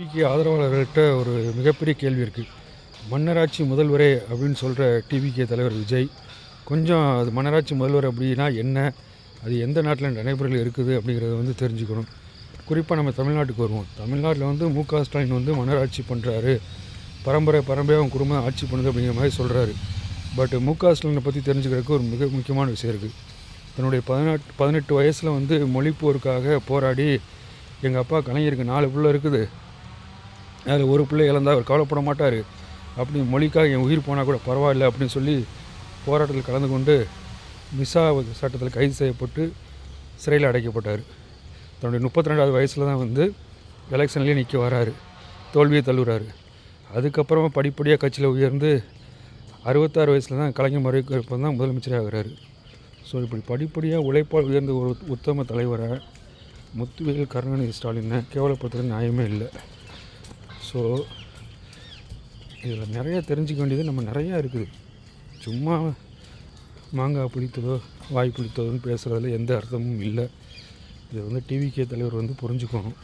டிவிக்கு ஆதரவாளர்கள்ட்ட ஒரு மிகப்பெரிய கேள்வி இருக்குது. மன்னராட்சி முதல்வரே அப்படின்னு சொல்கிற டிவிகே தலைவர் விஜய் கொஞ்சம் அது மன்னராட்சி முதல்வர் அப்படின்னா என்ன, அது எந்த நாட்டில் நடைமுறையில் இருக்குது அப்படிங்கிறத தெரிஞ்சுக்கணும். குறிப்பாக நம்ம தமிழ்நாட்டுக்கு வருவோம். தமிழ்நாட்டில் மு.க. ஸ்டாலின் மன்னராட்சி பண்ணுறாரு, பரம்பரையாக அவங்க குடும்பம் ஆட்சி பண்ணுது அப்படிங்கிற மாதிரி சொல்கிறாரு. பட் மு.க. ஸ்டாலினை பற்றி தெரிஞ்சுக்கிறதுக்கு ஒரு மிக முக்கியமான விஷயம் இருக்குது. தன்னுடைய 18 வயசில் மொழிப்போருக்காக போராடி, எங்கள் அப்பா கலைஞருக்கு 4 பிள்ளை இருக்குது, அதில் ஒரு பிள்ளை இழந்தால் அவர் கவலைப்பட மாட்டார், அப்படி மொழிக்காக என் உயிர் போனால் கூட பரவாயில்லை அப்படின்னு சொல்லி போராட்டத்தில் கலந்து கொண்டு மிசா சட்டத்தில் கைது செய்யப்பட்டு சிறையில் அடைக்கப்பட்டார். தன்னுடைய 32வது வயசில் தான் எலெக்ஷன்லேயே நிற்க வராரு, தோல்வியை தள்ளுறாரு. அதுக்கப்புறமா படிப்படியாக கட்சியில் உயர்ந்து 66 வயசில் தான் கலைஞர் மறைவுக்கு தான் முதலமைச்சராக ஆகிறாரு. ஸோ இப்படி படிப்படியாக உழைப்பால் உயர்ந்த ஒரு உத்தம தலைவராக முத்துவேல் கருணாநிதி ஸ்டாலினை கேவலப்படுத்துறது நியாயமே இல்லை. ஸோ இதில் நிறையா தெரிஞ்சிக்க வேண்டியது நம்ம நிறையா இருக்குது. சும்மா மாங்காய் புளித்ததோ வாய் புளித்ததோன்னு பேசுகிறதுல எந்த அர்த்தமும் இல்லை. இதை டிவிகே தலைவர் புரிஞ்சுக்கணும்.